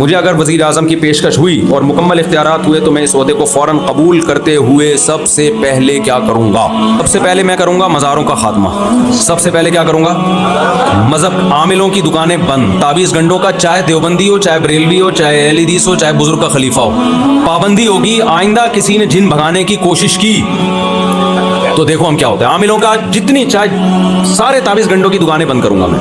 मुझे अगर वज़ीर आज़म की पेशकश हुई और मुकम्मल इख्तियारात हुए तो मैं इस ओहदे को फ़ौरन कबूल करते हुए सबसे पहले क्या करूँगा? सबसे पहले मैं करूँगा मज़ारों का खात्मा। सबसे पहले क्या करूँगा? मज़हब आमिलों की दुकानें बंद, तावीज़ गंडों का, चाहे देवबंदी हो, चाहे बरेलवी हो, चाहे अहले हदीस हो, चाहे बुजुर्ग का खलीफा हो, पाबंदी होगी। आइंदा किसी ने जिन भगाने की कोशिश की तो देखो हम क्या होता है। आमिलों का जितनी चाहे सारे तावीज़ गंडों की दुकानें बंद करूँगा मैं।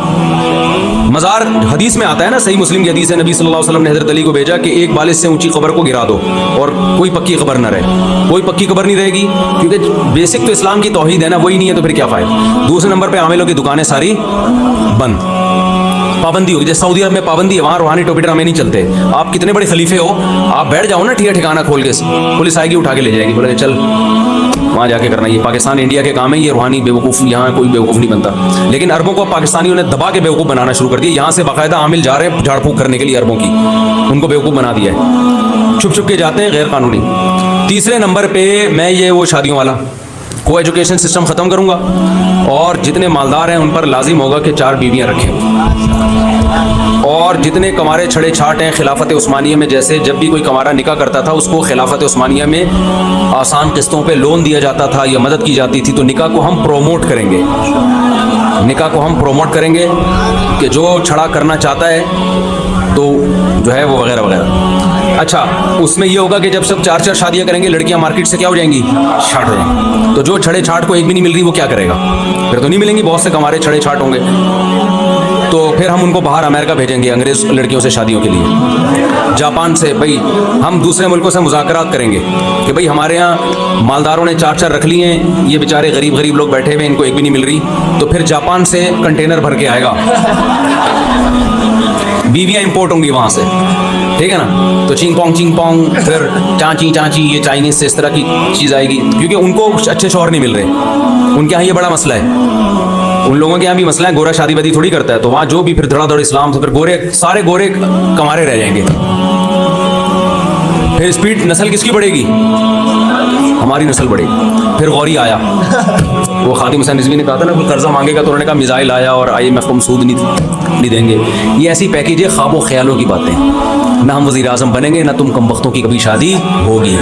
मज़ार हदीस में आता है ना, सही मुस्लिम की हदीस है, नबी सल्लल्लाहु अलैहि वसल्लम ने हज़रत अली को भेजा कि एक बालिश से ऊंची कब्र को गिरा दो और कोई पक्की कब्र न रहे। कोई पक्की कब्र नहीं रहेगी क्योंकि बेसिक तो इस्लाम की तौहीद है ना, वही नहीं है तो फिर क्या फ़ायदा। दूसरे नंबर पर आमिलों की दुकानें सारी बंद, पाबंदी होगी। जैसे सऊदी अरब में पाबंदी है, वहाँ रूहानी टोपी ड्रामे नहीं चलते। आप कितने बड़े खलीफे हो, आप बैठ जाओ ना ठिया ठिकाना खोल के, पुलिस आएगी उठा के ले जाएगी, बोले चल वहाँ जाके करना। ये पाकिस्तान इंडिया के काम है, ये रूहानी बेवकूफ़, यहाँ कोई बेवकूफ़ नहीं बनता। लेकिन अरबों को पाकिस्तानियों ने दबा के बेवकूफ़ बनाना शुरू कर दिया। यहाँ से बाकायदा आमिल जा रहे हैं झाड़ फूक करने के लिए अरबों की, उनको बेवकूफ़ बना दिया है, छुप छुप के जाते हैं, गैर कानूनी। तीसरे नंबर पर मैं ये वो शादियों वाला को एजुकेशन सिस्टम ख़त्म करूँगा और जितने मालदार हैं उन पर लाजिम होगा कि 4 बीवियाँ रखें। और जितने कमारे छड़े छाट हैं खिलाफत उस्मानिया में, जैसे जब भी कोई कमारा निकाह करता था उसको खिलाफत उस्मानिया में आसान किस्तों पे लोन दिया जाता था या मदद की जाती थी, तो निकाह को हम प्रोमोट करेंगे। निकाह को हम प्रोमोट करेंगे कि जो छड़ा करना चाहता है तो जो है वो वगैरह वगैरह। अच्छा, उसमें ये होगा कि जब सब 4 शादियाँ करेंगे, लड़कियाँ मार्केट से क्या हो जाएंगी? छाट हो जाएंगी। तो जो छड़े छाट को एक भी नहीं मिल रही वो क्या करेगा? फिर तो नहीं मिलेंगी, बहुत से कमारे छड़े छाट होंगे। तो फिर हम उनको बाहर अमेरिका भेजेंगे अंग्रेज़ लड़कियों से शादियों के लिए, जापान से। भाई हम दूसरे मुल्कों से मुज़ाकरात करेंगे कि भाई हमारे यहाँ मालदारों ने 4 रख लिए हैं, ये बेचारे गरीब लोग बैठे हुए, इनको एक भी नहीं मिल रही, तो फिर जापान से कंटेनर भर के आएगा, बीवियाँ इंपोर्ट होंगी वहाँ से, ठीक है ना। तो चिंग पोंग फिर चाची ये चाइनीज़ से इस तरह की चीज़ आएगी, क्योंकि उनको अच्छे शौहर नहीं मिल रहे। उनके यहाँ ये बड़ा मसला है, उन लोगों के यहाँ भी मसला है, गोरा शादी वादी थोड़ी करता है, तो वहाँ जो भी फिर धड़ाधड़ इस्लाम से फिर सारे गोरे कमारे रह जाएंगे। फिर स्पीड नस्ल किसकी बढ़ेगी? हमारी नस्ल बढ़ेगी। फिर गौरी आया, वो खादिम हुसैन रिजवी ने कहा था ना, कोई कर्जा मांगेगा तो उन्होंने कहा मिसाइल आया और IMF को सूद नहीं देंगे। ये ऐसी पैकेज है ख्वाबों ख्यालों की बातें। ना हम वज़ीर आज़म बनेंगे, ना तुम कम वक्तों की कभी शादी होगी।